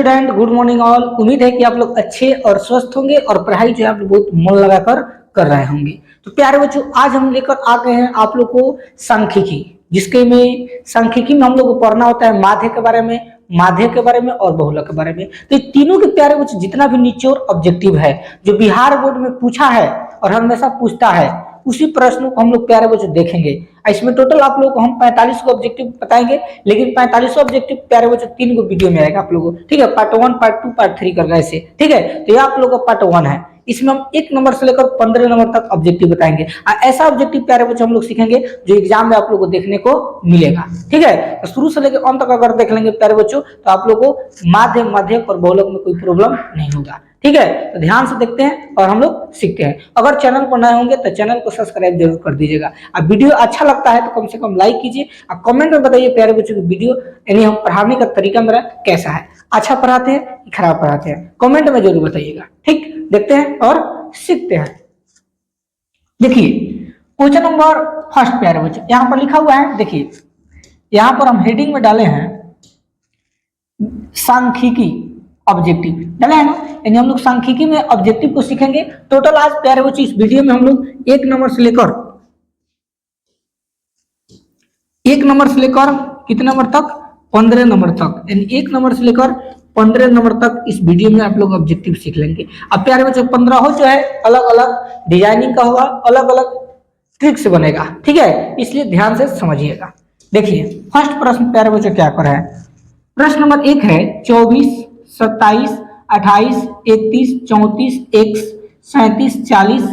Student, good morning all. उम्मीद है कि आप लोग अच्छे और स्वस्थ होंगे और पढ़ाई जो है आप लोग बहुत मन लगाकर कर रहे होंगे। तो प्यारे बच्चों, आज हम लेकर आ गए हैं आप लोग को सांख्यिकी, जिसके में सांख्यिकी में हम लोग को पढ़ना होता है माध्य के बारे में, माध्य के बारे में और बहुलक के बारे में। तो ये तीनों के प्यारे बच्चों जितना भी निचोड़ ऑब्जेक्टिव है जो बिहार बोर्ड में पूछा है और हमेशा पूछता है, उसी प्रश्नों को हम लोग प्यारे बच्चों देखेंगे। इसमें टोटल आप लोग को हम 45 को ऑब्जेक्टिव बताएंगे, लेकिन 45 ऑब्जेक्टिव प्यारे बच्चों 3 को वीडियो में आएगा आप लोगों को, ठीक है। पार्ट 1, पार्ट 2, पार्ट 3 करके ऐसे, ठीक है। तो ये आप लोगों का पार्ट 1 है। इसमें हम 1 नंबर से लेकर 15 नंबर तक ऑब्जेक्टिव बताएंगे। ऐसा ऑब्जेक्टिव प्यारे बच्चों हम लोग सीखेंगे जो एग्जाम में आप लोग को देखने को मिलेगा, ठीक है। तो शुरू से लेकर अंत तक अगर देख लेंगे प्यारे बच्चों, तो आप लोग को माध्य, माध्यक और बहुलक में कोई प्रॉब्लम नहीं होगा, ठीक है। तो ध्यान से देखते हैं और हम लोग सीखते हैं। अगर चैनल पर नए होंगे तो चैनल को सब्सक्राइब जरूर कर दीजिएगा। अब वीडियो अच्छा लगता है तो कम से कम लाइक कीजिए और कमेंट में बताइए प्यारे बच्चों की वीडियो यानी हम पढ़ाने का तरीका मेरा कैसा है, अच्छा पढ़ाते हैं कि खराब पढ़ाते हैं, कमेंट में जरूर बताइएगा, ठीक। देखते हैं और सीखते हैं। देखिए क्वेश्चन नंबर फर्स्ट प्यारे बच्चों यहाँ पर लिखा हुआ है। देखिए यहाँ पर हम हेडिंग में डाले हैं सांख्यिकी ऑब्जेक्टिव, डाला है ना, यानी हम लोग सांख्यिकी में ऑब्जेक्टिव को सीखेंगे। टोटल आज प्यारे बच्चों इस वीडियो में हम लोग 1 नंबर से लेकर कितने नंबर तक, 15 नंबर तक, यानी 1 नंबर से लेकर 15 नंबर तक इस वीडियो में आप लोग ऑब्जेक्टिव सीख लेंगे। अब प्यारे बच्चों 15 हो जो है अलग अलग डिजाइनिंग का होगा, अलग अलग ट्रिक से बनेगा, ठीक है, इसलिए ध्यान से समझिएगा। देखिए फर्स्ट प्रश्न प्यारे बच्चों क्या कर रहा है। प्रश्न नंबर 1 है 24, 27, 28, 31, 34, 1, 37, 40,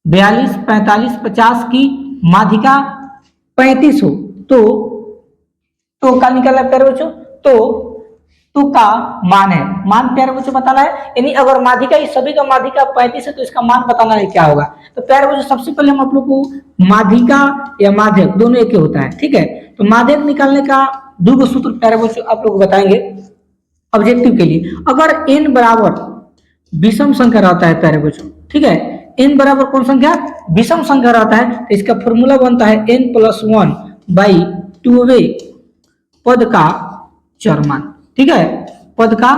42, 45, 50 की माध्यिका 35 हो तो क्या निकला प्यारे बच्चों, तो का मान है, मान प्यारे बच्चों बताना है। यानी अगर माध्यिका इस सभी का माध्यिका 35 है तो इसका मान बताना है क्या होगा। तो प्यारे बच्चों सबसे पहले हम आप लोग को माध्यिका या माध्यक दोनों एक ही होता है, ठीक है। तो माध्यक निकालने का 2 सूत्र प्यारे बच्चों आप लोग बताएंगे ऑब्जेक्टिव के लिए। अगर n बराबर विषम संख्या रहता है प्यारे बच्चों, ठीक है, n बराबर कौन संख्या, विषम संख्या रहता है, तो इसका फॉर्मूला बनता है n+1/2 पद का चर मान, ठीक है, पद का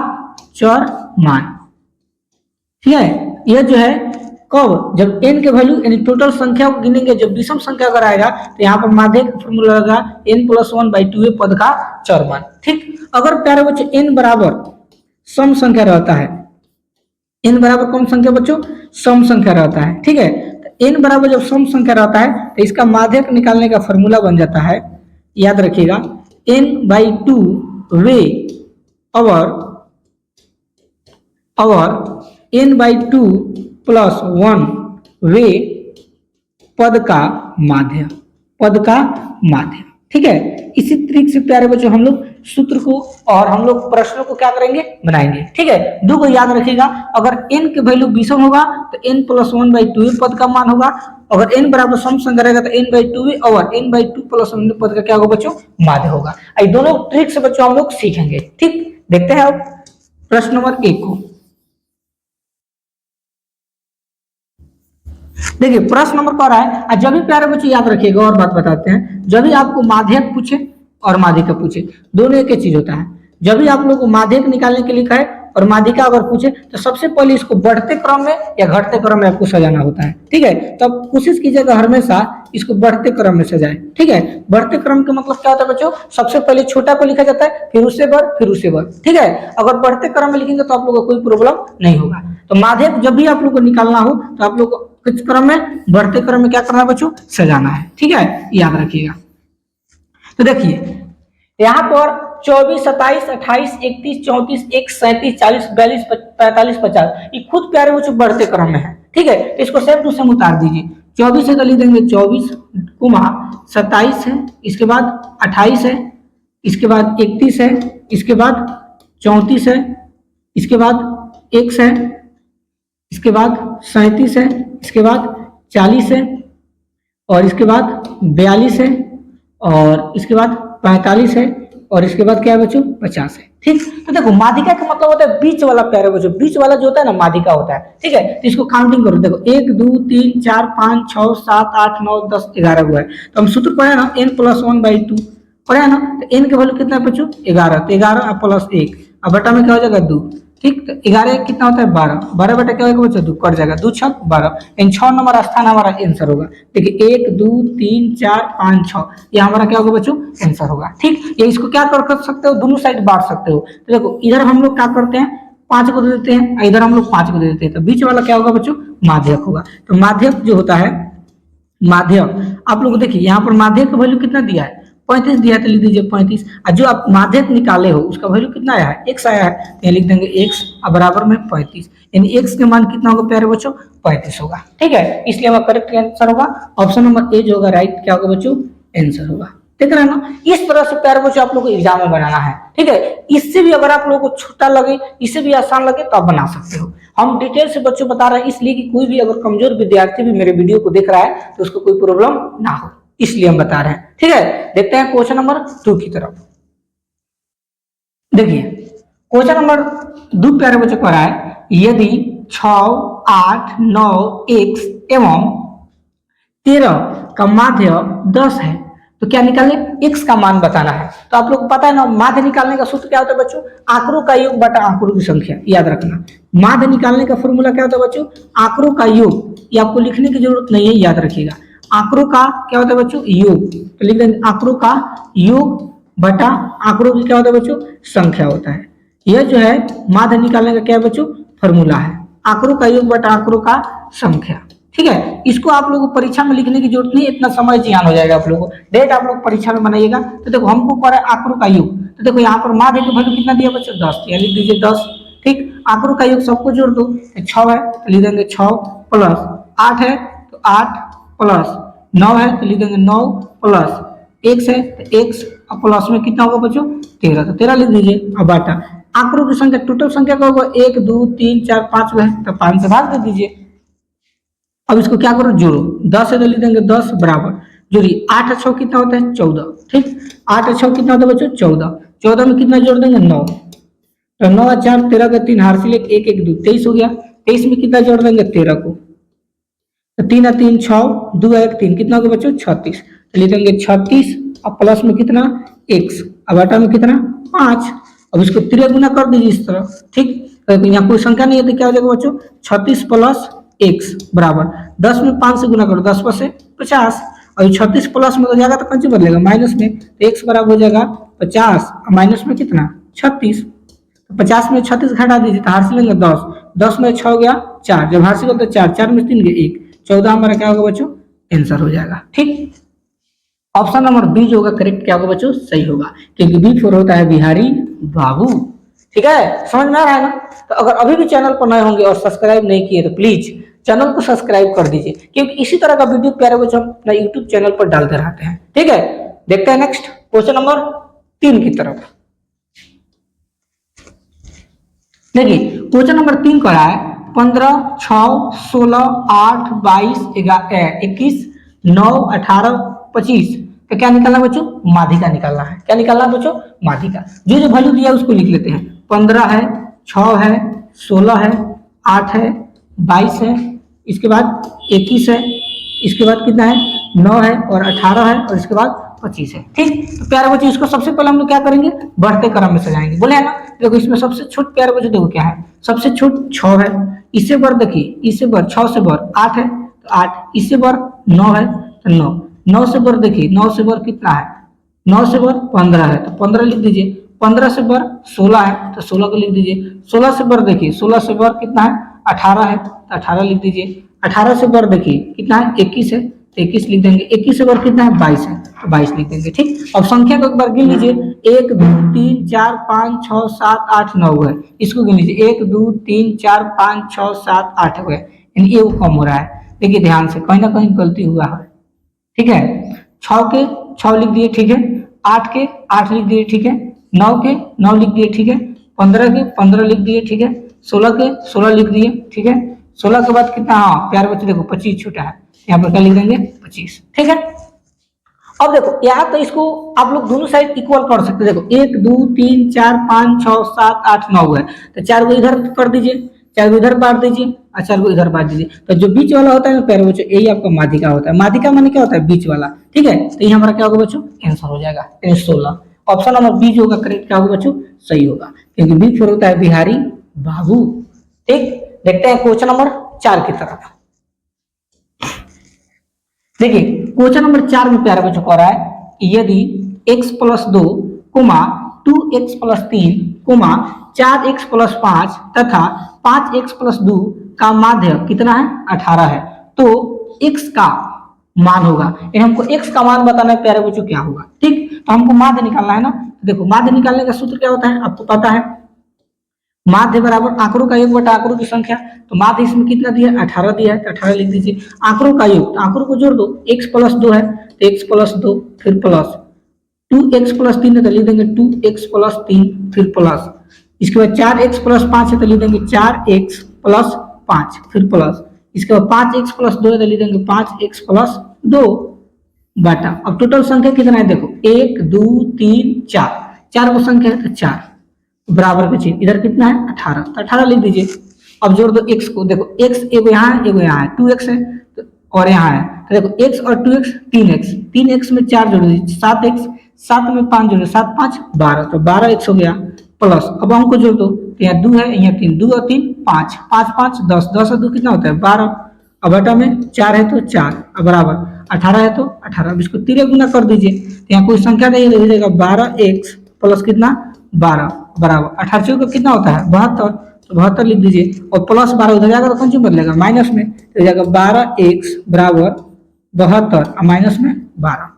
चर मान, ठीक है। यह जो है कब, जब n के वैल्यू यानी टोटल संख्या को गिनेंगे, जब विषम संख्या अगर आएगा तो यहाँ पर माध्यक का फॉर्मूला लगा n+1/2 पद का चर मान, ठीक। अगर प्यारे बच्चों n बराबर सम संख्या रहता है, n बराबर कौन संख्या बच्चों, सम संख्या रहता है, ठीक है। तो n बराबर जब सम संख्या रहता है तो इसका माध्यक निकालने का फॉर्मूला बन जाता है, याद रखिएगा, n/2 वे और n/2 + 1 वे पद का माध्य, ठीक है। इसी तरीके से प्यारे बच्चों हम लोग सूत्र को और हम लोग प्रश्नों को क्या करेंगे, बनाएंगे, ठीक है। 2 को याद रखिएगा, अगर n के वैल्यू विषम होगा तो n+1/2 पद का मान होगा, अगर n बराबर सम संख्या रहेगा तो n/2 और n/2 + 1 पद का क्या होगा बच्चों, माध्य होगा। ये दोनों ट्रिक से बच्चों हम लोग सीखेंगे, ठीक। देखते हैं अब प्रश्न नंबर 1 को। देखिए प्रश्न नंबर कह रहा है, जब भी प्यारे बच्चों याद रखिएगा और बात बताते हैं, जब भी आपको माध्यक पूछे और माध्यिका पूछे, दोनों एक ही चीज होता है। जब भी आप लोग को माध्यक निकालने के लिए कहे और माध्यिका अगर पूछे तो सबसे पहले इसको बढ़ते क्रम में या घटते क्रम में आपको सजाना होता है, ठीक है। तो आप कोशिश कीजिएगा हमेशा इसको बढ़ते क्रम में सजाए, ठीक है। बढ़ते क्रम का मतलब क्या होता है बच्चों, सबसे पहले छोटा को लिखा जाता है, फिर उससे बढ़, फिर उससे बढ़, ठीक है। अगर बढ़ते क्रम में लिखेंगे तो आप लोग को कोई प्रॉब्लम नहीं होगा। तो माध्यक जब भी आप लोग को निकालना हो तो आप लोग को किस क्रम में, बढ़ते क्रम में क्या करना है बच्चों, सजाना है, ठीक है, याद रखिएगा। तो देखिए यहाँ पर 24, 27, 28, 31, 34, 1, 37, 40, 42, 45, 50 ये खुद प्यारे बच्चों बढ़ते क्रम में है, ठीक है। इसको सेम टू सेम उतार दीजिए। 24 से लिख देंगे 24, 27 है, इसके बाद 28 है, इसके बाद 31 है, इसके बाद 34 है, इसके बाद 1 है, इसके बाद 37 है, इसके बाद 40 है, और इसके बाद 42 है, और इसके बाद 45 है, और इसके बाद क्या है बच्चों, 50 है, ठीक। तो देखो माध्यिका का मतलब होता है बीच वाला प्यारे बच्चों, बीच वाला जो होता है ना माध्यिका होता है, ठीक है। तो इसको काउंटिंग करो, देखो 1, 2, 3, 4, 5, 6, 7, 8, 9, 10, 11 हुआ है। तो हम सूत्र पढ़े ना n+1/2 पढ़े ना, तो n के वैल्यू कितना है बच्चों, 11, तो 11 + 1 और बटा में क्या हो जाएगा 2। ठीक, तो 11 कितना होता है 12, 12 बटा क्या होगा बच्चों 2 कट जाएगा, 2 6 12, इन 6 नंबर स्थान हमारा आंसर होगा। देखिए 1 2 3 4 5 6 ये हमारा क्या होगा बच्चों आंसर होगा। ठीक, ये इसको क्या कर सकते हो, दोनों साइड बांट सकते हो। तो देखो इधर हम लोग क्या करते हैं 5 को दे देते हैं, इधर हम लोग 5 को दे देते हैं, तो बीच वाला क्या होगा बच्चों माध्यक होगा। तो माध्यक जो होता है, माध्यक आप लोग देखिए यहाँ पर माध्यक का वैल्यू कितना दिया है 35 दिया है, तो लिख दीजिए 35। और जो आप माध्यक निकाले हो उसका वैल्यू कितना आया है x आया है, तो यहाँ लिख देंगे x और बराबर में 35, यानी x के मान कितना होगा प्यारे बच्चों 35 होगा। ठीक है, इसलिए हमारा करेक्ट आंसर होगा ऑप्शन नंबर ए जो होगा राइट क्या होगा बच्चों आंसर होगा। देख रहे हैं ना, इस तरह से प्यारे बच्चों आप लोग को एग्जाम में बनाना है। ठीक है, इससे भी अगर आप लोगों को छोटा लगे, इससे भी आसान लगे तो आप बना सकते हो। हम डिटेल से बच्चों बता रहे हैं इसलिए कि कोई भी अगर कमजोर विद्यार्थी भी मेरे वीडियो को देख रहा है तो उसको कोई प्रॉब्लम ना हो, इसलिए हम बता रहे हैं। ठीक है, देखते हैं क्वेश्चन नंबर 2 की तरफ। देखिए क्वेश्चन नंबर 2 प्यारे बच्चों कह रहा है यदि 6 8 9 x एवं 13 का माध्य 10 है तो क्या निकालने x का मान बताना है। तो आप लोग को पता है ना माध्य निकालने का सूत्र क्या होता है बच्चों, आंकड़ों का योग बटा आंकड़ों की संख्या। याद रखना माध्य निकालने का फॉर्मूला क्या होता है बच्चों, आंकड़ों का योग। ये आपको लिखने की जरूरत नहीं है, याद रखिएगा आंकड़ों का क्या होता है बच्चों योग, तो लिख देंगे आंकड़ों का योग बटा आंकड़ों की क्या होता है बच्चों संख्या होता है। यह जो है माध्य निकालने का क्या है बच्चों फॉर्मूला है, आंकड़ों का योग बटा आंकड़ों का संख्या। ठीक है, इसको आप लोगों को परीक्षा में लिखने की जरूरत नहीं, इतना समय जियान हो जाएगा आप लोगों को। डेट आप लोग परीक्षा में बनाइएगा। तो देखो हमको पड़ा है आंकड़ों का योग, तो देखो यहाँ पर माध्य का वैल्यू कितना दिया बच्चों 10, यहाँ लिख दीजिए 10। ठीक, आंकड़ों का योग सबको जोड़ दो, 6 है तो लिख देंगे 6 प्लस 8 है तो 8 प्लस 9 है तो लिख देंगे 9 प्लस x है तो x और प्लस में कितना होगा बच्चों 13, तो 13 लिख दीजिए। अब बाटा आंकड़ों की संख्या टोटल संख्या का होगा 1 2 3 4 5 है तो 5 से भाग दे दीजिए। अब इसको क्या करो जोड़ो, 10 है तो लिख देंगे 10 बराबर जोड़िए 8 6 कितना होता है 14। ठीक, 8 6 कितना होता है बच्चों 14, 14 में कितना जोड़ देंगे 9, तो 9 4 13 का 3 हार से लेके 1 1 2 23 हो गया। 23 में कितना जोड़ देंगे 13 को, तो 3 3 6 2 1 3 कितना होगा बच्चों 36, तो लिख देंगे 36 और प्लस में कितना x और बटा में कितना 5। अब इसको 3 गुना कर दीजिए इस तरह। ठीक, तो यहाँ कोई संख्या नहीं है तो क्या हो जाएगा बच्चों 36 प्लस x बराबर 10 में 5 से गुना करो 10 पर से 50, और 36 प्लस में हो जाएगा तो कौन सी बदलेगा माइनस में, तो x बराबर हो जाएगा 50 और माइनस में कितना 36, तो 50 में 36 घटा दीजिए तो हार से लेंगे 10, 10 में 6 हो गया 4, जब हार से बोलते 4 4 में 3 गए 1, 14 हमारा क्या होगा बच्चों आंसर हो जाएगा। ठीक, ऑप्शन नंबर बी जो होगा करेक्ट क्या होगा बच्चों सही होगा, क्योंकि बी फॉर होता है बिहारी बाबू। ठीक है, समझ में आ रहा है ना। तो अगर अभी भी चैनल पर नए होंगे और सब्सक्राइब नहीं किए तो प्लीज चैनल को सब्सक्राइब कर दीजिए, क्योंकि इसी तरह का वीडियो प्यारे बच्चों हम अपना यूट्यूब चैनल पर डालते रहते हैं। ठीक है, देखते हैं नेक्स्ट क्वेश्चन नंबर 3 की तरफ। देखिए क्वेश्चन नंबर 3 का है 15 6 16 8 22 21 9 18 25, तो क्या निकालना बच्चों माध्यिका निकालना है। क्या निकालना है बच्चों माध्यिका। जो जो वैल्यू दिया है उसको लिख लेते हैं, 15 है 6 है 16 है 8 है 22 है, इसके बाद 21 है, इसके बाद कितना है 9 है और 18 है और इसके बाद 25 है। ठीक, तो प्यारे बच्चों इसको सबसे पहले हम लोग क्या करेंगे बढ़ते क्रम में सजाएंगे, बोले है ना। देखो इसमें सबसे छोट प्यारे बच्चों देखो क्या है, सबसे छोट 6 है, इससे बढ़ देखिए इससे बढ़ 6 से बढ़ 8 है तो 8, इससे बढ़ 9 है तो 9, 9 से बढ़ देखिए 9 से बढ़ कितना है 9 से बढ़ 15 है तो 15 लिख दीजिए, 15 से बढ़ 16 है तो 16 को लिख दीजिए, 16 से बढ़ देखिए 16 से बढ़ कितना है 18 है तो 18 लिख दीजिए, 18 से बढ़ देखिए कितना है 21 है तो 21 लिख देंगे, 21 से बढ़ कितना है 22 है तो 22 लिख देंगे। ठीक, अब संख्या को एक बार गिन लीजिए 1 2 3 4 5 6 7 8 9 है, इसको गिन लीजिए 1 2 3 4 5 6 7 8 हो गए, यानी ये कम हो रहा है। देखिए ध्यान से कहीं ना कहीं गलती हुआ है। ठीक है, 6 के 6 लिख दिए ठीक है, 8 के 8 लिख दिए ठीक है, 9 के 9 लिख दिए ठीक है, 15 के 15 लिख दिए ठीक है, 16 के 16 लिख दिए ठीक है, 16 के बाद कितना हाँ प्यारे बच्चे देखो 25 छूटा है, यहाँ पर क्या लिख देंगे 25। ठीक है, अब देखो यहाँ तो इसको आप लोग दोनों साइड इक्वल कर सकते हैं। देखो 1 2 3 4 5 6 7 8 9 है तो 4 को इधर कर दीजिए, 4 को इधर बांट दीजिए और 4 को इधर बांट दीजिए, तो जो बीच वाला होता है ना प्यारे बच्चों यही आपका माध्यिका होता है। माध्यिका माने क्या होता है बीच वाला। ठीक है, तो ये हमारा क्या होगा बच्चों आंसर हो जाएगा 16। ऑप्शन नंबर बी जो होगा करेक्ट क्या होगा बच्चों, सही होगा, क्योंकि बी फिर होता है बिहारी बाबू। ठीक, देखते हैं क्वेश्चन नंबर 4 की तरफ। देखिए क्वेश्चन नंबर 4 में प्यारे बच्चों को आ रहा है कि यदि x plus 2 comma 2x plus 3 comma 4x plus 5 तथा 5x प्लस 2 का माध्य कितना है 18 है, तो x का मान होगा। ये हमको x का मान बताना है प्यारे बच्चों क्या होगा। ठीक, तो हमको माध्य निकालना है ना। देखो माध्य निकालने का सूत्र क्या होता है आपको पता है, माध्य बराबर आंकड़ों का योग बटा आंकड़ों की संख्या। तो माध्य इसमें कितना दिया है 18 दिया है, तो 18 लिख दीजिए। आंकड़ों का योग, तो आंकड़ों को जोड़ दो, x प्लस 2 है तो x प्लस 2 फिर प्लस 2x प्लस 3 है तो लिख देंगे 2x प्लस 3 फिर प्लस, इसके बाद 4x प्लस 5 है तो लिख देंगे 4x प्लस 5 फिर प्लस, इसके बाद 5x प्लस 2 है तो लिख देंगे 5x प्लस 2 बटा। अब टोटल संख्या कितना है देखो 1 2 3 4, 4 को संख्या है तो 4 बराबर के चिन्ह, इधर कितना है 18, तो 18 लिख दीजिए। अब जोड़ दो x को, देखो x एगो यहाँ है एगो यहाँ है, 2x है तो और यहाँ है, तो देखो x और 2x 3x, 3x में 4 जोड़ दीजिए 7x, 7 में 5 जोड़ 7 5 12, तो 12x हो गया प्लस। अब अंक को जोड़ दो, तो यहाँ 2 है यहाँ 3, 2 और 3 5, 5 5 10, 10 और 2 कितना होता है 12, अब बटा में 4 है तो 4 अब बराबर 18 है तो 18, अब इसको 3 गुना कर दीजिए, तो यहाँ कोई संख्या नहीं लिख देगा 12x प्लस कितना 12 बराबर 18 का कितना होता है 72, तो 72 लिख दीजिए और प्लस 12 उधर जाएगा तो कौन सी बदलेगा माइनस में, तो जाएगा 12x बराबर 72 और माइनस में 12,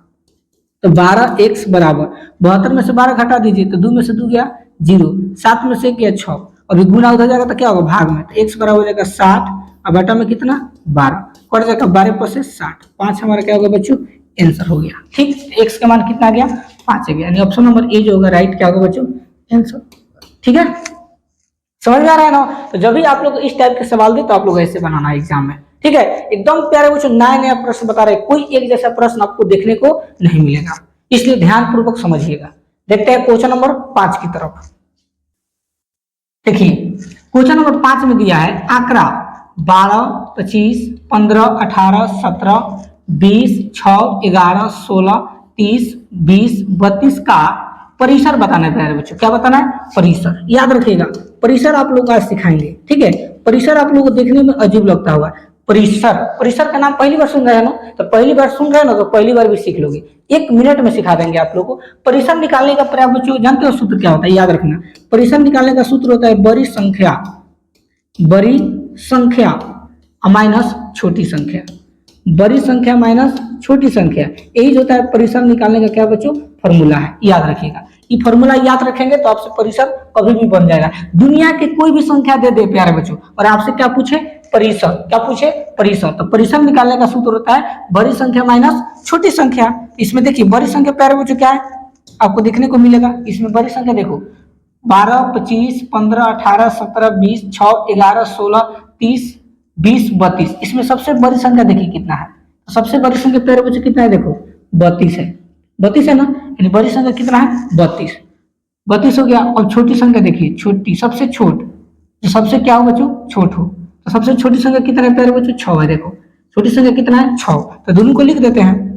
तो 12x बराबर 72 में से 12 घटा दीजिए तो 2 में से 2 गया 0, 7 में से गया 6 और गुना उधर जाएगा तो क्या होगा भाग में, तो x बराबर हो जाएगा 60 और बटा में कितना 12, कट जाएगा 12 पर से 60, 5 हमारा क्या होगा बच्चों आंसर हो गया। ठीक, x का मान कितना आ गया 5 आ गया, यानी ऑप्शन नंबर ए जो होगा राइट क्या होगा बच्चों आंसर। ठीक है, समझ में आ रहा है ना। तो जब भी आप लोग इस टाइप के सवाल दे तो आप लोग ऐसे बनाना है एग्जाम में। ठीक है, एकदम प्यारे बच्चों नया नया प्रश्न बता रहे, कोई एक जैसा प्रश्न आपको देखने को नहीं मिलेगा, इसलिए ध्यान पूर्वक समझिएगा। देखते हैं क्वेश्चन नंबर 5 की तरफ। देखिए क्वेश्चन नंबर 5 में दिया है आंकड़ा 12 25 15 18 17 20 6 11 16 30 20 32 का परिसर बताना है प्यारे बच्चों। क्या बताना है परिसर, याद रखिएगा परिसर आप लोग आज सिखाएंगे। ठीक है, परिसर आप लोगों को देखने में अजीब लगता होगा, परिसर, परिसर का नाम पहली बार सुन रहे हैं ना, तो पहली बार सुन रहे हैं ना तो पहली बार भी सीख लोगे, 1 मिनट में सिखा देंगे आप लोग को। परिसर निकालने का प्यारे बच्चों जानते हो सूत्र क्या होता है, याद रखना परिसर निकालने का सूत्र होता है बड़ी संख्या माइनस छोटी संख्या, बड़ी संख्या माइनस छोटी संख्या, यही होता है परिसर निकालने का क्या बच्चों फॉर्मूला है, याद रखिएगा। ये फॉर्मूला याद रखेंगे तो आपसे परिसर कभी भी बन जाएगा। दुनिया की कोई भी संख्या दे दे प्यारे बच्चों और आपसे क्या पूछे परिसर, क्या पूछे परिसर, तो परिसर निकालने का सूत्र होता है बड़ी संख्या माइनस छोटी संख्या। इसमें देखिए बड़ी संख्या प्यारे बच्चों क्या है आपको देखने को मिलेगा, इसमें बड़ी संख्या देखो 12 25 15 18 17 20 6 11 16 30 20 32, इसमें सबसे बड़ी संख्या देखिए कितना है, तो सबसे बड़ी संख्या प्यारे बच्चों कितना है देखो 32 है, 32 है ना, यानी बड़ी संख्या कितना है 32, 32 हो गया। और छोटी संख्या देखिए छोटी, सबसे छोट जो सबसे क्या हो बच्चों छोट हो, तो सबसे छोटी संख्या कितना है प्यारे बच्चों 6 है, देखो छोटी संख्या कितना है 6, तो दोनों को लिख देते हैं।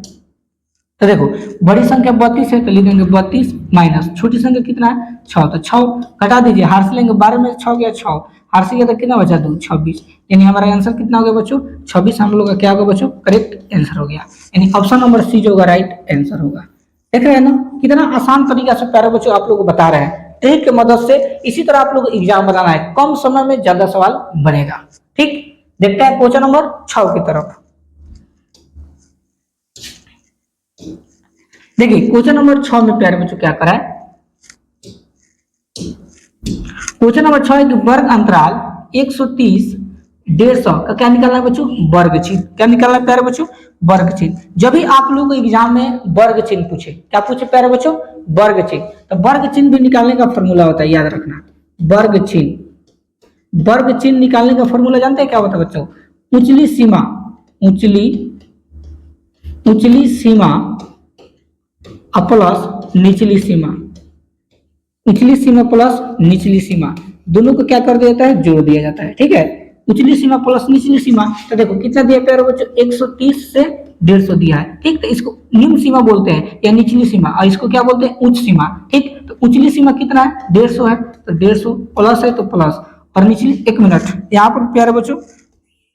तो देखो बड़ी संख्या 32 है तो लिख देंगे 32 माइनस छोटी संख्या कितना है 6, तो 6 घटा दीजिए, हार से लेंगे 12 में 6 गया 6, हार से गया तो कितना बचा 2 26, यानी हमारा आंसर कितना हो गया बच्चों 26, हम लोग का क्या होगा बच्चों करेक्ट आंसर हो गया, यानी ऑप्शन नंबर सी जो होगा राइट आंसर होगा। देख रहे हैं ना कितना आसान तरीका से प्यारे बच्चों आप लोग को बता रहे हैं, ट्रिक की मदद से इसी तरह आप लोग एग्जाम बनाना है, कम समय में ज्यादा सवाल बनेगा। ठीक, देखते हैं क्वेश्चन नंबर 6 की तरफ। देखिए क्वेश्चन नंबर 6 में प्यारे बच्चों क्या करा है, क्वेश्चन नंबर 6 है कि वर्ग अंतराल 130 150 का क्या निकालना है बच्चों वर्ग चिन्ह, क्या निकालना है प्यारे बच्चों वर्ग चिन्ह। जब भी आप लोग एग्जाम में वर्ग चिन्ह पूछे, क्या पूछे प्यारे बच्चों वर्ग चिन्ह, तो वर्ग चिन्ह भी निकालने का फॉर्मूला होता है, याद रखना वर्ग चिन्ह, वर्ग चिन्ह निकालने का फॉर्मूला जानते हैं क्या होता है बच्चों, उचली सीमा, उचली सीमा प्लस निचली सीमा, निचली सीमा प्लस निचली सीमा, दोनों को क्या कर दिया जाता है जोड़ दिया जाता है। ठीक है, उचली सीमा प्लस निचली सीमा, तो देखो कितना दिया प्यारे बच्चों 130 से 150 दिया है। ठीक, तो इसको निम्न सीमा बोलते हैं या निचली सीमा, और इसको क्या बोलते हैं उच्च सीमा। ठीक, तो उचली सीमा कितना है 150 है, तो 150 प्लस है तो प्लस, और निचली 1 मिनट यहाँ पर प्यारे बच्चों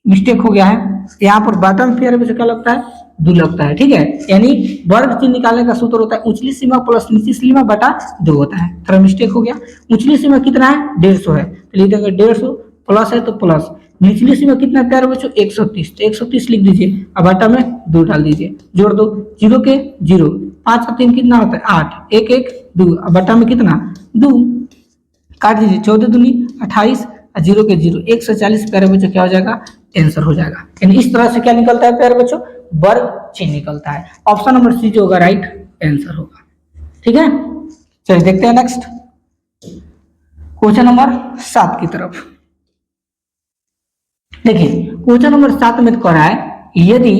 मिस्टेक हो गया है, यहाँ पर बॉटम प्यारे बच्चों क्या लगता है 2 लगता है। ठीक है, यानी वर्ग चिन्ह निकालने का सूत्र होता है उचली सीमा प्लस निचली सीमा बटा 2 होता है। थोड़ा मिस्टेक हो गया, उचली सीमा कितना है 150 है, तो लिख देंगे 150 प्लस है तो प्लस, निचली सीमा कितना प्यारे बच्चों 130, तो 130 लिख दीजिए, अब बटा में 2 डाल दीजिए, जोड़ दो 0 के 0, 5 और 3 कितना होता है 8, 1 1 2, अब बटा में कितना 2, काट दीजिए 14 दूनी 28, 0 के 0, 140 प्यारे बच्चों क्या हो जाएगा आंसर हो जाएगा। यानी इस तरह से क्या निकलता है प्यारे बच्चों वर्ग चिन्ह निकलता है। ऑप्शन नंबर सी जो होगा राइट आंसर होगा। ठीक है, चलिए देखते हैं नेक्स्ट क्वेश्चन नंबर 7 की तरफ। देखिए क्वेश्चन नंबर 7 में कह रहा है यदि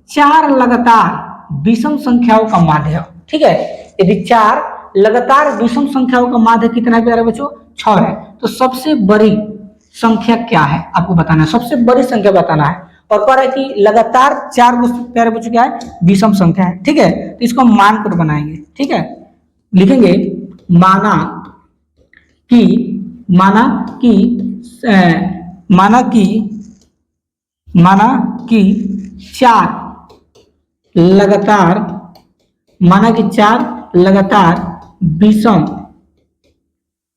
4 लगातार विषम संख्याओं का माध्य, ठीक है, यदि 4 लगातार विषम संख्याओं का माध्य कितना है प्यारे बच्चों 6 है, तो सबसे बड़ी संख्या क्या है आपको बताना है, सबसे बड़ी संख्या बताना है। और कह रहा है कि लगातार 4 प्यारे बच्चों क्या है विषम संख्या है। ठीक है, तो इसको हम मानकर बनाएंगे। ठीक है, लिखेंगे माना कि 4 लगातार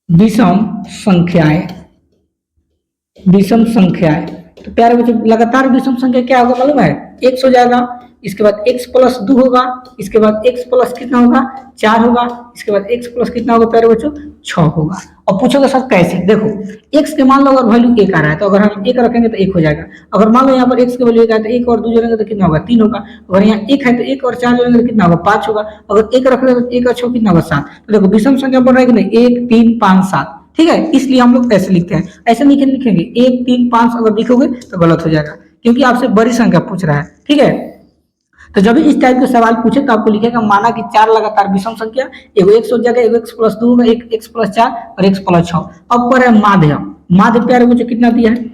विषम संख्याएं, तो प्यारे बच्चों लगातार विषम संख्या क्या होगा मालूम है, x हो जाएगा, इसके बाद x प्लस 2 होगा, इसके बाद x प्लस कितना होगा 4 होगा, इसके बाद x प्लस कितना होगा प्यारे बच्चों 6 होगा। और पूछोगे सर कैसे, देखो x के मान लो अगर वैल्यू 1 आ रहा है तो अगर हम 1 रखेंगे तो 1 हो जाएगा, अगर मान लो यहाँ पर x की वैल्यू 1 है तो 1 और 2 जोड़ेंगे तो कितना होगा 3 होगा, अगर यहाँ 1 है तो 1 और 4 जोड़ेंगे तो कितना होगा 5 होगा, अगर 1 रखेंगे तो 1 और 6 कितना होगा 7। तो देखो विषम संख्या बन रहा है कि नहीं 1 3 5 7। ठीक है, इसलिए हम लोग ऐसे लिखते हैं, ऐसे नहीं लिखेंगे 1 3 5 अगर लिखोगे तो गलत हो जाएगा क्योंकि आपसे बड़ी संख्या पूछ रहा है। ठीक है, तो जब भी इस टाइप के सवाल पूछे तो आपको लिखेगा माना कि 4 लगातार विषम संख्या, एगो x हो जाएगा, एगो x प्लस 2 होगा, एक x प्लस 4 और x प्लस 6। अब पर है माध्य प्यारे मुझे कितना दिया है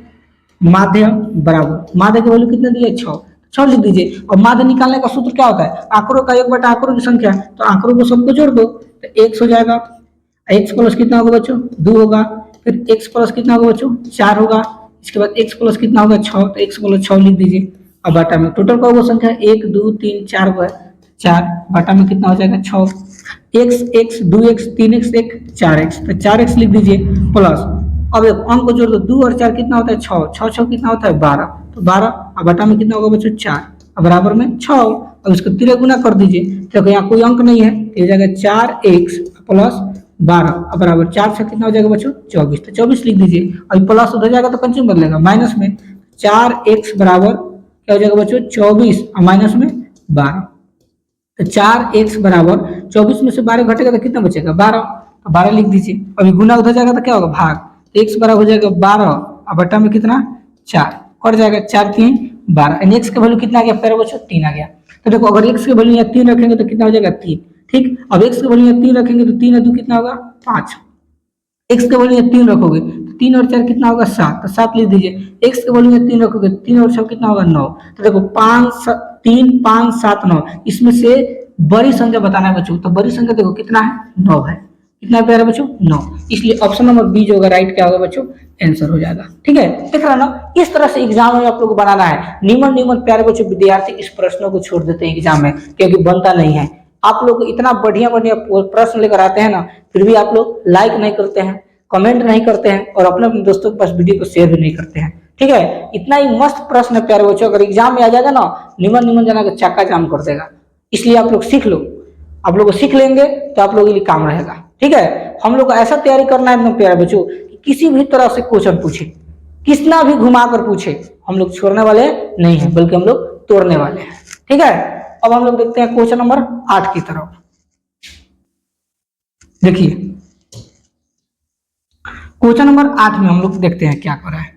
माध्य बराबर, माध्य की वैल्यू कितना दिया है 6 लिख दीजिए। और माध्य निकालने का सूत्र क्या होता है आंकड़ों का 1 बटा आंकड़ों की संख्या, तो आंकड़ों को सबको जोड़ दो तो x हो जाएगा, x प्लस कितना होगा बच्चों 2 होगा, फिर x प्लस कितना होगा बच्चों 4 होगा, इसके बाद x प्लस कितना होगा 6, तो x प्लस 6 लिख दीजिए। अब बटा में टोटल का वो संख्या 1 2 3 4 है, 4 बटा में कितना हो जाएगा 6, x 2x 3x 1 4x, तो 4x लिख दीजिए प्लस, अब एक अंक को जोड़ दो 2 और 4 कितना होता है 6 6 कितना होता है 12, तो 12 अब बटा में कितना होगा बच्चों 4, अब बराबर में 6, अब इसको 3 गुना कर दीजिए, देखो यहाँ कोई अंक नहीं है, ये जाएगा 4x प्लस 12, अब बराबर 4 से कितना हो जाएगा बच्चों 24, तो 24 लिख दीजिए। अब प्लस उधर जाएगा तो कंचुम बदलेगा माइनस में, 4x बराबर क्या हो जाएगा बच्चों 24 और माइनस में 12, तो 4x बराबर 24 में से 12 घटेगा तो कितना बचेगा 12, तो 12 लिख दीजिए। अभी गुना उधर जाएगा तो क्या होगा भाग, तो x बराबर हो जाएगा 12 और बटा में कितना 4 कट जाएगा, 4 3 12, x का वैल्यू कितना आ गया प्यारे बच्चों 3 आ गया। तो देखो अगर x की वैल्यू यहाँ 3 रखेंगे तो कितना हो जाएगा 3, ठीक, अब x की वैल्यू यहाँ 3 रखेंगे तो 3 और 2 कितना होगा 5, x के वैल्यू 3 रखोगे तो 3 और 4 कितना होगा 7, तो 7 लिख दीजिए। x के वैल्यू 3 रखोगे 3 और 6 कितना होगा 9, तो देखो 3 5 7 9, इसमें से बड़ी संख्या बताना है बच्चों, तो बड़ी संख्या देखो कितना है 9 है, कितना है प्यारे बच्चों 9, इसलिए ऑप्शन नंबर बी जो होगा राइट क्या होगा बच्चों आंसर हो जाएगा। ठीक है, देख रहा ना, इस तरह से एग्जाम में आप लोग को बनाना है। निमन प्यारे बच्चों विद्यार्थी इस प्रश्नों को छोड़ देते हैं एग्जाम में क्योंकि बनता नहीं है। आप लोग इतना बढ़िया प्रश्न लेकर आते हैं ना, फिर भी आप लोग लाइक नहीं करते हैं, कमेंट नहीं करते हैं और अपने दोस्तों के पास वीडियो को शेयर भी नहीं करते हैं। ठीक है, इतना ही मस्त प्रश्न है प्यारे बच्चों, अगर एग्जाम में आ जाएगा ना निमन जना का चक्का जाम कर देगा, इसलिए आप लोग सीख लो, आप लोग सीख लेंगे तो आप लोगों के लिए काम रहेगा। ठीक है, हम लोग को ऐसा तैयारी करना है अपने प्यारे बच्चों कि किसी भी तरह से क्वेश्चन पूछे, कितना भी घुमा कर पूछे, हम लोग छोड़ने वाले नहीं है बल्कि हम लोग तोड़ने वाले हैं। ठीक है, अब हम लोग देखते हैं क्वेश्चन नंबर 8 की तरफ। देखिए क्वेश्चन नंबर 8 में हम लोग देखते हैं क्या कर रहा है।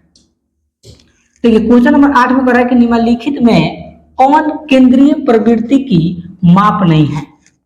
देखिए क्वेश्चन नंबर 8 में कर रहा है कि निम्नलिखित में कौन केंद्रीय प्रवृत्ति की माप नहीं है।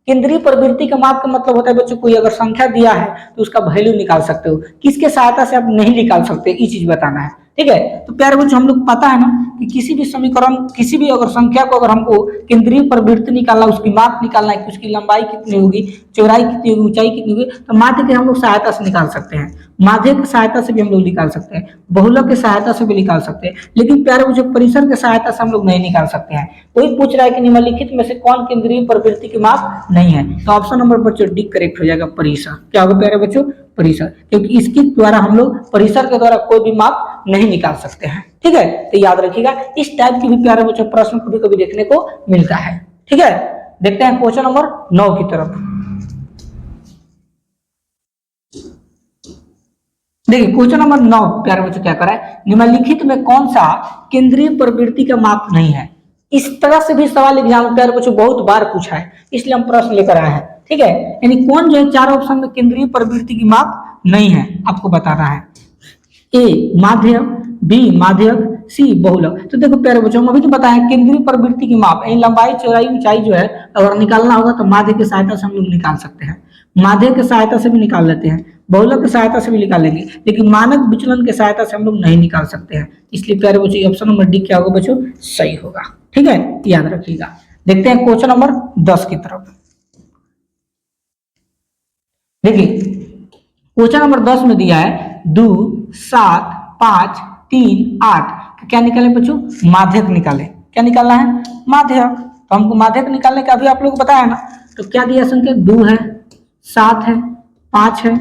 केंद्रीय प्रवृत्ति का माप का मतलब होता है बच्चों कोई अगर संख्या दिया है तो उसका वैल्यू निकाल सकते हो, किसके सहायता से आप नहीं निकाल सकते ये चीज बताना है। ठीक है। तो प्यारे बच्चों हम लोग पता है ना कि किसी भी समीकरण, किसी भी अगर संख्या को अगर हमको केंद्रीय प्रवृत्ति निकालना, उसकी माप निकालना है कि उसकी लंबाई कितनी होगी, चौड़ाई कितनी होगी, ऊंचाई कितनी होगी, तो माध्य के हम लोग सहायता से निकाल सकते हैं। माध्य की सहायता से भी हम लोग निकाल सकते हैं, बहुलक की सहायता से भी निकाल सकते हैं, लेकिन प्यारे बच्चों परिसर की सहायता से हम लोग नहीं निकाल सकते हैं। कोई पूछ रहा है कि निम्नलिखित में से कौन केंद्रीय प्रवृत्ति की माप नहीं है, तो ऑप्शन नंबर बच्चों डी करेक्ट हो जाएगा, परिसर। क्या होगा प्यारे बच्चों? परिसर, क्योंकि इसके द्वारा हम लोग परिसर के द्वारा कोई भी माप नहीं निकाल सकते हैं। ठीक है, तो याद रखिएगा इस टाइप की भी प्यारे बच्चों प्रश्न कभी कभी देखने को मिलता है। ठीक है, देखते हैं क्वेश्चन नंबर 9 की तरफ। देखिए क्वेश्चन नंबर 9 प्यारे बच्चों क्या करा है, निम्नलिखित में कौन सा केंद्रीय प्रवृत्ति का माप नहीं है। इस तरह से भी सवाल एग्जाम प्यारे बच्चों बहुत बार पूछा है, इसलिए हम प्रश्न लेकर आए हैं। ठीक है, यानी कौन जो है चार ऑप्शन में केंद्रीय प्रवृत्ति की माप नहीं है आपको बताना है। ए माध्यक, बी माध्यक, सी बहुलक। तो देखो प्यारे बच्चों हम अभी तो बताया केंद्रीय प्रवृत्ति की माप यानी लंबाई, चौड़ाई, ऊंचाई जो है अगर निकालना होगा तो माध्य की सहायता से हम लोग निकाल सकते हैं, माध्य की सहायता से भी निकाल लेते हैं, बहुलक की सहायता से भी निकाल लेंगे, लेकिन मानक विचलन की सहायता से हम लोग नहीं निकाल सकते हैं। इसलिए प्यारे बच्चों ऑप्शन नंबर डी क्या होगा बच्चों? सही होगा। ठीक है, याद रखिएगा। देखते हैं क्वेश्चन नंबर 10 की तरफ। देखिए क्वेश्चन नंबर 10 में दिया है 2, 7, 5, 3, 8 क्या निकाले बच्चों? माध्यक निकाले। क्या निकालना है? माध्यक। तो हमको माध्यक निकालने का अभी आप लोग बताया ना, तो क्या दिया संख्या? 2 है, 7 है, 5 है,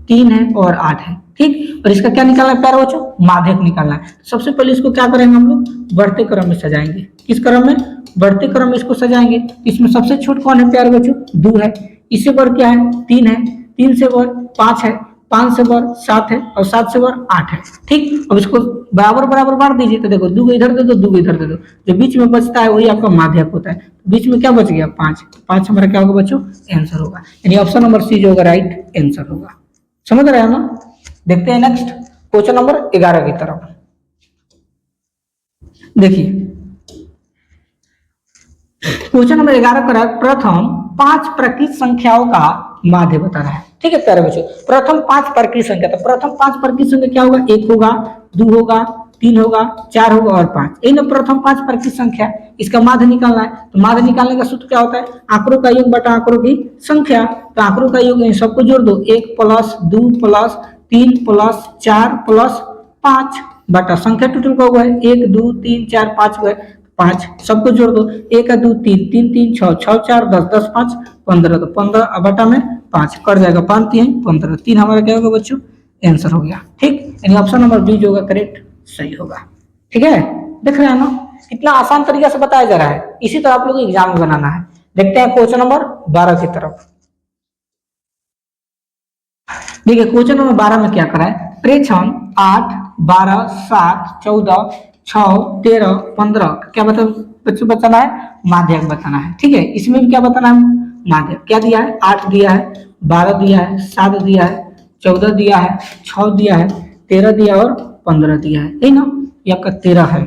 3 है और 8 है। ठीक, और इसका क्या निकालना है प्यारे बच्चों? माध्यक निकालना है। सबसे पहले इसको क्या करेंगे हम लोग? बढ़ते क्रम में सजाएंगे। किस क्रम में? बढ़ते क्रम में इसको सजाएंगे। इसमें सबसे छोट कौन है प्यारे बच्चों? 2 है। इससे बढ़ क्या है? 3 है, 3 से बढ़ 5 है, 5 से बढ़ 7 है और 7 से बढ़ 8 है। ठीक, अब इसको बराबर बराबर बांट दीजिए। तो देखो 2 इधर दे दो, 2 इधर दे दो, जो बीच में बचता है वही आपका माध्यक होता है। बीच में क्या बच गया? 5। 5 हमारा क्या होगा बच्चों? आंसर होगा, यानी ऑप्शन नंबर सी जो होगा राइट आंसर होगा। समझ रहे हैं ना? देखते हैं नेक्स्ट क्वेश्चन नंबर 11 की तरफ। देखिए क्वेश्चन नंबर 11 पर प्रथम 5 प्रकृत संख्याओं का माध्य बताना है। ठीक है प्यारे बच्चों, प्रथम 5 प्रकृत संख्या, तो प्रथम 5 प्रकृत संख्या क्या होगा? 1 होगा, 2 होगा, 3 होगा, 4 होगा और 5। यही ना प्रथम 5 प्रकृत संख्या, इसका माध्य निकालना है। तो माध्य निकालने का सूत्र क्या होता है? आंकड़ों का योग बटा आंकड़ों की संख्या। तो आंकड़ों का योग सबको जोड़ दो, 1 प्लस 2 प्लस 3 प्लस 4 प्लस 5 बटा संख्या टोटल का हुआ है 1 2 3 4 5 हुआ है 5, सबको जोड़ दो, 1 2 3 3 3 6 6 4 10 10 5 15, तो 15 बटा में 5 कट जाएगा, 5 3 15, 3 हमारा क्या होगा बच्चों? आंसर हो गया। ठीक, यानी ऑप्शन नंबर बी जो होगा करेक्ट सही होगा। ठीक है, देख रहे हैं ना कितना आसान तरीके से बताया जा रहा है। इसी तरह आप लोग एग्जाम में बनाना है। देखते हैं क्वेश्चन नंबर 12 की तरफ। देखिए क्वेश्चन नंबर 12 में क्या करा है? प्रेक्षण 8 12 7 14 6 13 15 क्या बच्चों बताना है? माध्यक बताना है। ठीक है, इसमें भी क्या बताना है? माध्यक। क्या दिया है? 8 दिया है, 12 दिया है, 7 दिया है, 14 दिया है, 6 दिया है, 13 दिया और 15 दिया है। यही ना, ये आपका 13 है।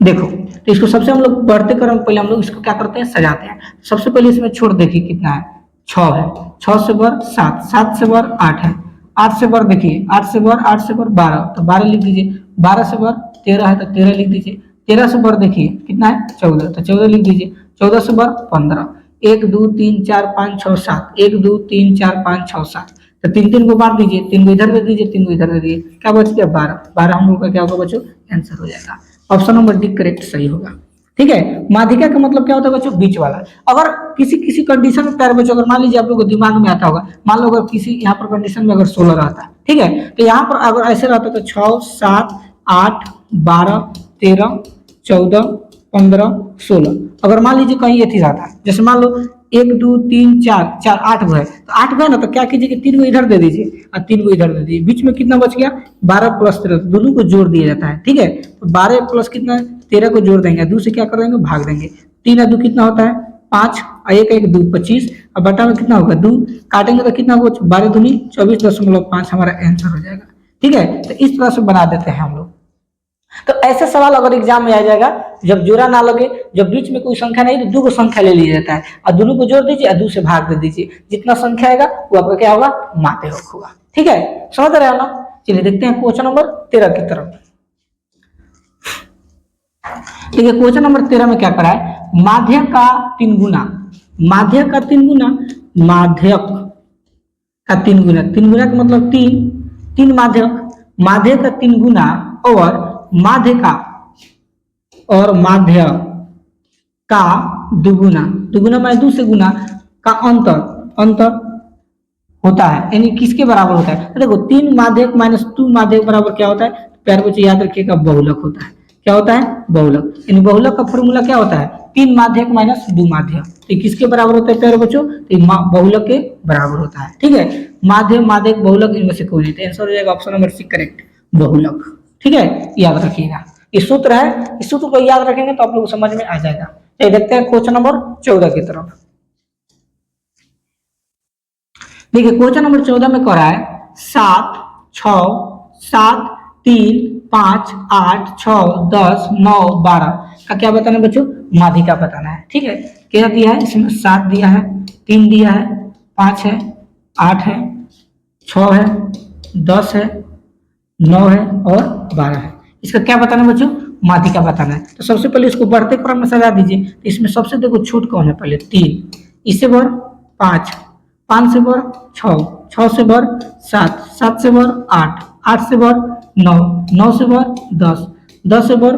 देखो तो इसको सबसे हम लोग बढ़ते क्रम पहले हम लोग इसको क्या करते हैं? सजाते हैं। सबसे पहले इसमें छोड़ देखिए कितना है? 6 है, 6 से बढ़ 7, 7 से बढ़ 8 है, 8 से बढ़ देखिए 8 से बढ़ 8 से बढ़ 12, तो 12 लिख दीजिए, 12 से बढ़ 13 है तो 13 लिख दीजिए, 13 से बढ़ देखिए कितना है? 14, तो 14 लिख दीजिए, 14 से बढ़ 15, 1 2 3 4 5 6 7, 1 2 3 4 5 6 7, तो 3 3 को बांट दीजिए, 3 को इधर दे दीजिए, 3 को इधर दे दीजिए, क्या बच गया? 12। 12 हम लोग का क्या होगा बच्चों? आंसर हो जाएगा, ऑप्शन नंबर डी करेक्ट सही होगा। ठीक है, माध्यिका का मतलब क्या होता है बच्चों? बीच वाला। अगर किसी कंडीशन में प्यारे बच्चों अगर मान लीजिए आप लोगों को दिमाग में आता होगा, मान लो अगर किसी यहाँ पर कंडीशन में अगर 16 रहता है, ठीक है, तो यहाँ पर अगर ऐसे रहता तो 6 7 8 12 13 14 15 16, अगर मान लीजिए कहीं ये थी रहता है, जैसे मान लो 1 2 3 4 4 8 गो है, तो 8 गो है ना, तो क्या कीजिए कि 3 को इधर दे दीजिए और 3 को इधर दे दीजिए, बीच में कितना बच गया? 12 प्लस 13, दोनों को जोड़ दिया जाता है। ठीक है, तो 12 प्लस कितना है? 13 को जोड़ देंगे, 2 से क्या कर देंगे? भाग देंगे। 3 और 2 कितना होता है? 5, और 1 1 2 25, और बटा में कितना होगा? 2 काटेंगे तो कितना होगा? 12 दूनी 24.5 हमारा आंसर हो जाएगा। ठीक है, तो इस तरह से बना देते हैं हम लोग। तो ऐसे सवाल अगर एग्जाम में आ जाएगा, जब जोड़ा ना लगे, जब बीच में कोई संख्या नहीं, तो 2 को संख्या ले लिया जाता है और दोनों को जोड़ दीजिए और 2 से भाग दे दीजिए, जितना संख्या आएगा वो आपका क्या होगा? माध्यक होगा। ठीक है, समझ रहे हो ना। चलिए देखते हैं क्वेश्चन नंबर 13 की तरफ। देखिए क्वेश्चन नंबर 13 में क्या करा है, माध्यक का 3 गुना, माध्यक का 3 गुना, माध्यक का 3 गुना, 3 गुना का मतलब 3, 3 माध्यक, माध्यक का 3 गुना और माध्य का, और माध्य का दुगुना, दुगुना माने 2 से गुना का अंतर, अंतर होता है, यानी किसके बराबर होता है। तो देखो 3 माध्यक माइनस 2 माध्यक बराबर क्या होता है, प्यारे बच्चों याद रखिएगा बहुलक होता है। क्या होता है, बहुलक, यानी बहुलक का फॉर्मूला क्या होता है, 3 माध्यक माइनस 2 माध्यक, तो किसके बराबर होता है प्यारे बच्चों, तो बहुलक के बराबर होता है। ठीक है, माध्य माध्यक बहुलक इनमें से कोई नहीं, तो आंसर हो जाएगा ऑप्शन नंबर सी करेक्ट, बहुलक। ठीक है, याद रखिएगा, ये सूत्र है, इस सूत्र को याद रखेंगे तो आप लोग को समझ में आ जाएगा। ये देखते हैं क्वेश्चन नंबर 14 की तरफ। देखिए क्वेश्चन नंबर 14 में कह रहा है 7, 6, 7, 3, 5, 8, 6, 10, 9, 12 का क्या बताना है बच्चों, माध्यिका बताना है। ठीक है, क्या दिया है, इसमें 7 दिया है, 3 दिया है, 5 है, 8 है, 6 है, 10 है, 9 है और 12 है। इसका क्या बताना है बच्चों, माध्यिका बताना है। तो सबसे पहले इसको बढ़ते क्रम में सजा दीजिए। तो इसमें सबसे देखो छोट कौन है, पहले 3, इससे बढ़ 5, 5 से बढ़ 6, 6 से बढ़ 7, 7 से बढ़ 8, 8 से बढ़ 9, 9 से बढ़ 10, 10 से बढ़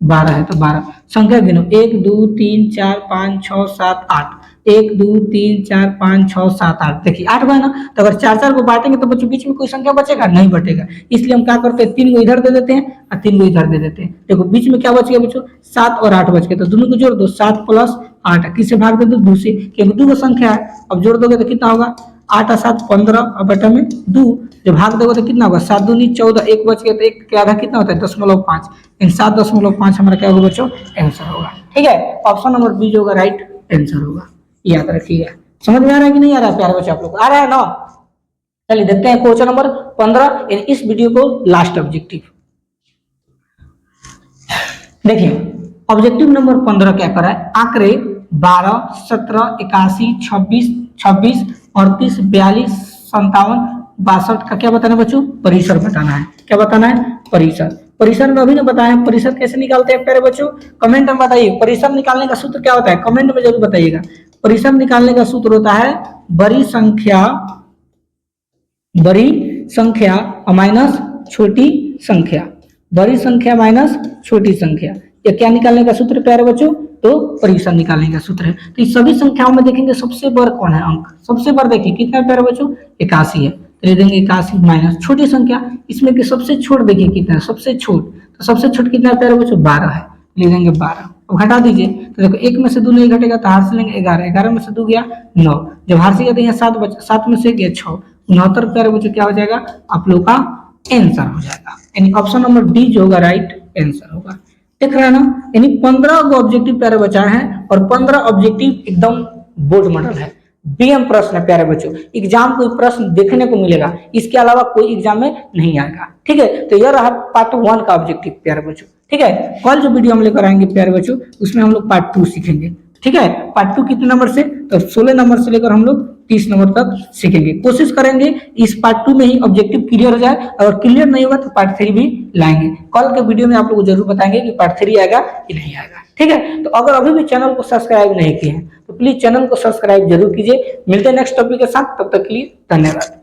12 है, तो 12 संख्या गिनो, 1 2 3 4 5 6 7 8, 1 2 3 4 5 6 7 8, देखिए 8 हुआ ना। तो अगर 4 4 को बांटेंगे तो बच्चों बीच में कोई संख्या बचेगा, नहीं बचेगा, इसलिए हम क्या करते हैं, 3 को इधर दे देते हैं और 3 को इधर दे देते हैं। देखो बीच में क्या बच गया बच्चों, 7 और 8 बच गए, तो दोनों को जोड़ दो, 7 प्लस 8, किससे भाग दे दो, 2 से, क्योंकि 2 का संख्या है। अब जोड़ दोगे तो कितना होगा, 8 और 7 15 और बटा में 2, जब भाग दोगे तो कितना होगा, 7 दूनी 14, 1 बच गया, तो 1 के आधा कितना होता है 0.5, इन 7.5 हमारा क्या होगा बच्चों, आंसर होगा। ठीक है, ऑप्शन नंबर बी जो होगा राइट आंसर होगा, याद रखिएगा। समझ में आ रहा है कि नहीं आ रहा है प्यारे बच्चे, आप लोग आ रहा है ना। चलिए देखते हैं क्वेश्चन नंबर 15, इस वीडियो को लास्ट ऑब्जेक्टिव। देखिए ऑब्जेक्टिव नंबर 15 क्या कर रहा है, आंकड़े 12, 17, 81, 26, 26, 38, 42, 57, 62 का क्या बताना है बच्चों, परिसर बताना है। क्या बताना है, परिसर। परिसर में अभी ने बताया, परिसर कैसे निकालते हैं प्यारे बच्चों, कमेंट में बताइए। परिसर निकालने का सूत्र क्या होता है, कमेंट में जरूर बताइएगा। परिसर निकालने का सूत्र होता है बड़ी संख्या माइनस छोटी संख्या, बड़ी संख्या माइनस छोटी संख्या। ये क्या निकालने का सूत्र प्यारे बच्चों, तो परिसर निकालने का सूत्र है। तो इस सभी संख्याओं में देखेंगे सबसे बड़ कौन है अंक, सबसे बड़ देखिए कितना है प्यारे बच्चों, 81 है, तो ले देंगे 81 माइनस छोटी संख्या, इसमें कि सबसे छोट देखिए कितना है, सबसे छोट, तो सबसे छोट कितना है प्यारे बच्चों, 12 है, ले देंगे 12। अब घटा दीजिए, तो देखो 1 में से 2 नहीं घटेगा तो हार से लेंगे 11, 11 में से 2 गया 9, जब हार से गया तो यहाँ 7 बचा, 7 में से गया 6, 69 प्यारे बच्चों क्या हो जाएगा, आप लोग का आंसर हो जाएगा, यानी ऑप्शन नंबर डी जो होगा राइट आंसर होगा। देख रहे हैं ना, यानी 15 को ऑब्जेक्टिव प्यारे बचा है और 15 ऑब्जेक्टिव एकदम बोर्ड मॉडल है, बीएम प्रश्न है प्यारे बच्चों, एग्जाम कोई प्रश्न देखने को मिलेगा, इसके अलावा कोई एग्जाम में नहीं आएगा। ठीक है, तो यह रहा पार्ट 1 का ऑब्जेक्टिव प्यारे बच्चों। ठीक है, कल जो वीडियो हम लेकर आएंगे प्यारे बच्चों, उसमें हम लोग पार्ट 2 सीखेंगे। ठीक है, पार्ट 2 कितने नंबर से, तो 16 नंबर से लेकर हम लोग 30 नंबर तक सीखेंगे। कोशिश करेंगे इस पार्ट 2 में ही ऑब्जेक्टिव क्लियर हो जाए, अगर क्लियर नहीं होगा तो पार्ट 3 भी लाएंगे। कल के वीडियो में आप लोग को जरूर बताएंगे कि पार्ट 3 आएगा कि नहीं आएगा। ठीक है, तो अगर अभी भी चैनल को सब्सक्राइब नहीं किए हैं तो प्लीज चैनल को सब्सक्राइब जरूर कीजिए। मिलते हैं नेक्स्ट टॉपिक के साथ, तब तक के लिए धन्यवाद।